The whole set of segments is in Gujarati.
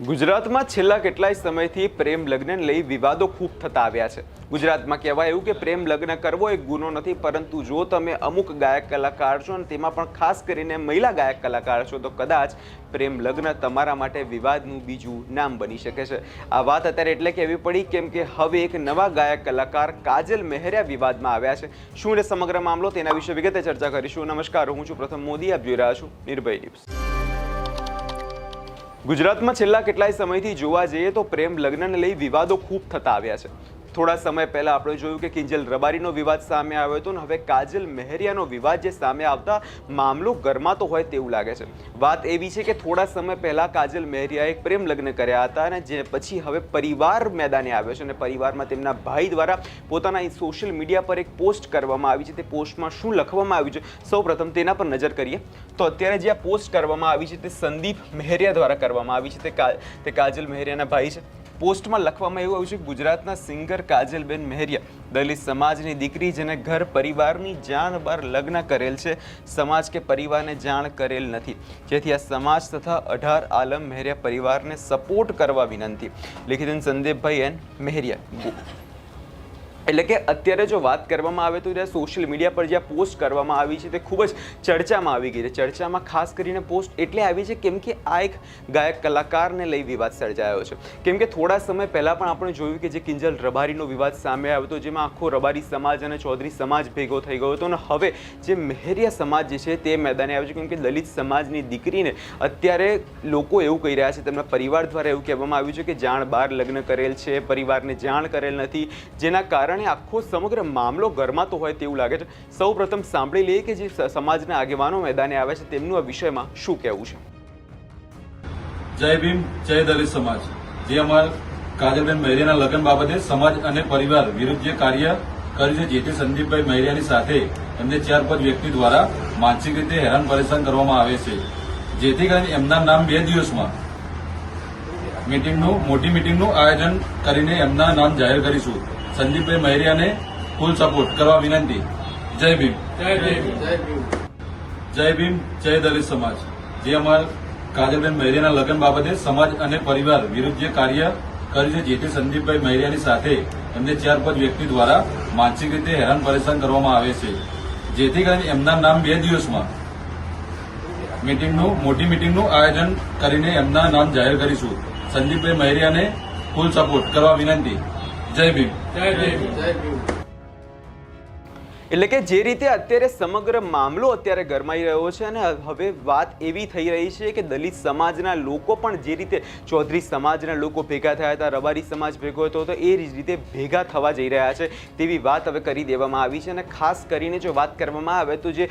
ગુજરાતમાં છેલ્લા કેટલાય સમયથી પ્રેમ લગ્નને લઈ વિવાદો ખૂબ થતા આવ્યા છે। ગુજરાતમાં કહેવાય એવું કે પ્રેમ લગ્ન કરવો એક ગુનો નથી, પરંતુ જો તમે અમુક ગાયક કલાકાર છો અને તેમાં પણ ખાસ કરીને મહિલા ગાયક કલાકાર છો તો કદાચ પ્રેમ લગ્ન તમારા માટે વિવાદનું બીજું નામ બની શકે છે। આ વાત અત્યારે એટલે કહેવી પડી કેમ કે હવે એક નવા ગાયક કલાકાર કાજલ મહેરિયા વિવાદમાં આવ્યા છે। શું એટલે સમગ્ર મામલો તેના વિશે વિગતે ચર્ચા કરીશું। નમસ્કાર, હું છું પ્રથમ મોદી, આપ જોઈ રહ્યા છો નિર્ભય ન્યૂઝ। ગુજરાતમાં છેલ્લા કેટલાય સમયથી જોવા જઈએ તો પ્રેમ લગ્નને લઈ વિવાદો ખૂબ થતા આવ્યા છે। થોડા સમય પહેલા આપણે જોયું કે કિંજલ રબારીનો વિવાદ સામે આવ્યો હતો અને હવે કાજલ મહેરિયાનો વિવાદ જે સામે આવતા મામલો ગરમાતો હોય તેવું લાગે છે। વાત એવી છે કે થોડા સમય પહેલા કાજલ મહેરિયાએ એક પ્રેમ લગ્ન કર્યા હતા અને જે પછી હવે પરિવાર મેદાને આવ્યો છે અને પરિવારમાં તેમના ભાઈ દ્વારા પોતાના સોશિયલ મીડિયા પર એક પોસ્ટ કરવામાં આવી છે। તે પોસ્ટમાં શું લખવામાં આવ્યું છે સૌપ્રથમ તેના પર નજર કરીએ તો અત્યારે જે આ પોસ્ટ કરવામાં આવી છે તે સંદીપ મહેરિયા દ્વારા કરવામાં આવી છે। તે કાજલ મહેરિયાના ભાઈ છે। પોસ્ટમાં લખવામાં એવું આવ્યું છે કે ગુજરાતના સિંગર કાજલબેન મહેરિયા દલિત સમાજની દીકરી જેને ઘર પરિવારની જાણ બહાર લગ્ન કરેલ છે, સમાજ કે પરિવારને જાણ કરેલ નથી, જેથી આ સમાજ તથા 18 આલમ મહેરિયા પરિવારને સપોર્ટ કરવા વિનંતી। લિખિત સંદીપભાઈ એન મહેરિયા। એટલે કે અત્યારે જો વાત કરવામાં આવે તો જે સોશિયલ મીડિયા પર જે પોસ્ટ કરવામાં આવી છે તે ખૂબ જ ચર્ચામાં આવી ગઈ છે। ચર્ચામાં ખાસ કરીને પોસ્ટ એટલે આવી છે કેમ કે આ એક ગાયક કલાકારને લઈ વિવાદ સર્જાયો છે। કેમ કે થોડા સમય પહેલાં પણ આપણે જોયું કે જે કિંજલ રબારીનો વિવાદ સામે આવ્યો હતો, જેમાં આખો રબારી સમાજ અને ચૌધરી સમાજ ભેગો થઈ ગયો હતો અને હવે જે મહેરિયા સમાજ જે છે તે મેદાને આવ્યો છે કેમ કે દલિત સમાજની દીકરીને અત્યારે લોકો એવું કહી રહ્યા છે, તેમના પરિવાર દ્વારા એવું કહેવામાં આવ્યું છે કે જાણ બહાર લગ્ન કરેલ છે, પરિવારને જાણ કરેલ નથી, જેના કારણે આખો સમગ્ર મામલો ગરમાતો હોય તેવું લાગે છે। સૌપ્રથમ સાંભળી લઈએ કે જે સમાજના આગેવાનો મેદાને આવે છે તેમનું આ વિષયમાં શું કહેવું છે। જય ભીમ, જય દલિત સમાજ। જે અમારા કાજલબેન મહેરિયાના લગ્ન બાબતે સમાજ અને પરિવાર વિરુદ્ધ જે કાર્ય કર્યું છે, જેથી સંદીપભાઈ મહેરિયાની સાથે એમને 4-5 વ્યક્તિ દ્વારા માનસિક રીતે હેરાન પરેશાન કરવામાં આવે છે, જેથી કરીને એમના નામ 2 દિવસમાં મોટી મીટિંગનું આયોજન કરીને એમના નામ જાહેર કરીશું। સંદીપભાઈ મહેરિયાને ફૂલ સપોર્ટ કરવા વિનંતી। જય ભીમ, જય ભીમ, જય ભીમ, જય ભીમ, જય દલિત સમાજ। જે અમારા કાજલબેન મહેરિયાના લગ્ન બાબતે સમાજ અને પરિવાર વિરુદ્ધ જે કાર્ય કર્યું છે, જેથી સંદીપભાઈ મહેરિયાની સાથે એમને 4-5 વ્યક્તિ દ્વારા માનસિક રીતે હેરાન પરેશાન કરવામાં આવે છે, જેથી કરીને એમના નામ 2 દિવસમાં મોટી મીટિંગનું આયોજન કરીને એમના નામ જાહેર કરીશું। સંદીપભાઈ મહેરિયાને ફૂલ સપોર્ટ કરવા વિનંતી। જય ભીમ, જય ભીમ, જય ભીમ। એટલે કે જે રીતે અત્યારે સમગ્ર મામલો અત્યારે ગરમાઈ રહ્યો છે અને હવે વાત એવી થઈ રહી છે કે દલિત સમાજના લોકો પણ જે રીતે ચૌધરી સમાજના લોકો ભેગા થયા હતા, રબારી સમાજ ભેગો હતો તો એ રીતે ભેગા થવા જઈ રહ્યા છે તેવી વાત હવે કરી દેવામાં આવી છે। અને ખાસ કરીને જો વાત કરવામાં આવે તો જે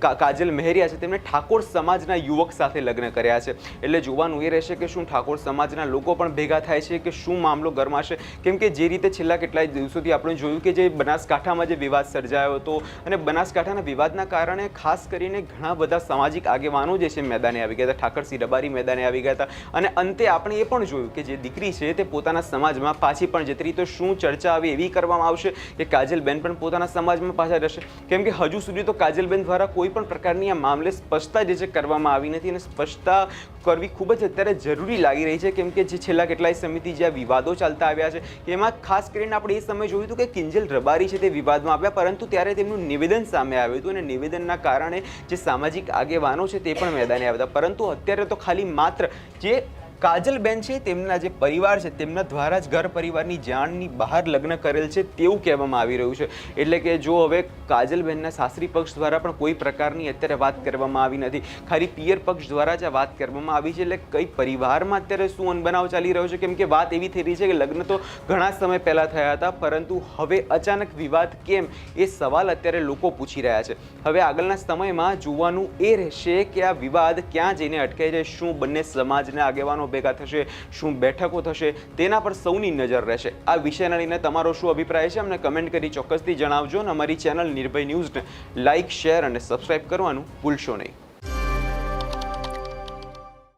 કાજલ મહેરિયા છે તેમણે ઠાકોર સમાજના યુવક સાથે લગ્ન કર્યા છે। એટલે જોવાનું એ રહેશે કે શું ઠાકોર સમાજના લોકો પણ ભેગા થાય છે કે શું મામલો ગરમાશે, કેમ કે જે રીતે છેલ્લા કેટલાય દિવસોથી આપણે જોયું કે જે બનાસકાંઠામાં જે વિવાદ સર્જાયો હતો અને બનાસકાંઠાના વિવાદના કારણે ખાસ કરીને ઘણા બધા સામાજિક આગેવાનો જે છે મેદાને આવી ગયા હતા, ઠાકરસિંહ રબારી મેદાને આવી ગયા હતા અને અંતે આપણે એ પણ જોયું કે જે દીકરી છે તે પોતાના સમાજમાં પાછી પણ જતી રહી। તો શું ચર્ચા આવી એવી કરવામાં આવશે કે કાજલબેન પણ પોતાના સમાજમાં પાછા રહેશે, કેમ કે હજુ સુધી તો કાજલબેન દ્વારા કોઈ પણ પ્રકારની આ મામલે સ્પષ્ટતા જે છે કરવામાં આવી નથી અને સ્પષ્ટતા કરવી ખૂબ જ અત્યારે જરૂરી લાગી રહી છે, કેમ કે જે છેલ્લા કેટલાય સમયથી જે વિવાદો ચાલતા આવ્યા છે એમાં ખાસ કરીને આપણે એ સમય જોયું હતું કે કિંજલ રબારી છે તે વિવાદમાં આવ્યા, પરંતુ ત્યારે તેમનું નિવેદન સામે આવ્યું હતું અને નિવેદનના કારણે જે સામાજિક આગેવાનો છે તે પણ મેદાને આવ્યા હતા, પરંતુ અત્યારે તો ખાલી માત્ર જે કાજલબેન છે તેમના જે પરિવાર છે તેમના દ્વારા જ ઘર પરિવારની જાણની બહાર લગ્ન કરેલ છે તેવું કહેવામાં આવી રહ્યું છે। એટલે કે જો હવે કાજલબેનના સાસરી પક્ષ દ્વારા પણ કોઈ પ્રકારની અત્યારે વાત કરવામાં આવી નથી, ખાલી પિયર પક્ષ દ્વારા જ આ વાત કરવામાં આવી છે। એટલે કઈ પરિવારમાં અત્યારે શું અનબનાવ ચાલી રહ્યો છે, કેમ કે વાત એવી થઈ રહી છે કે લગ્ન તો ઘણા સમય પહેલા થયા હતા, પરંતુ હવે અચાનક વિવાદ કેમ એ સવાલ અત્યારે લોકો પૂછી રહ્યા છે। હવે આગળના સમયમાં જોવાનું એ રહેશે કે આ વિવાદ ક્યાં જઈને અટકાઈ જાય, શું બંને સમાજના આગેવાનો ભેગા થશે, શું બેઠકો થશે, તેના પર સૌની નજર રહેશે। આ વિષયને લઈને તમારો શું અભિપ્રાય છે અમને કમેન્ટ કરી ચોક્કસથી જણાવજો અને અમારી ચેનલ નિર્ભય ન્યૂઝને લાઇક, શેર અને સબસ્ક્રાઇબ કરવાનું ભૂલશો નહીં।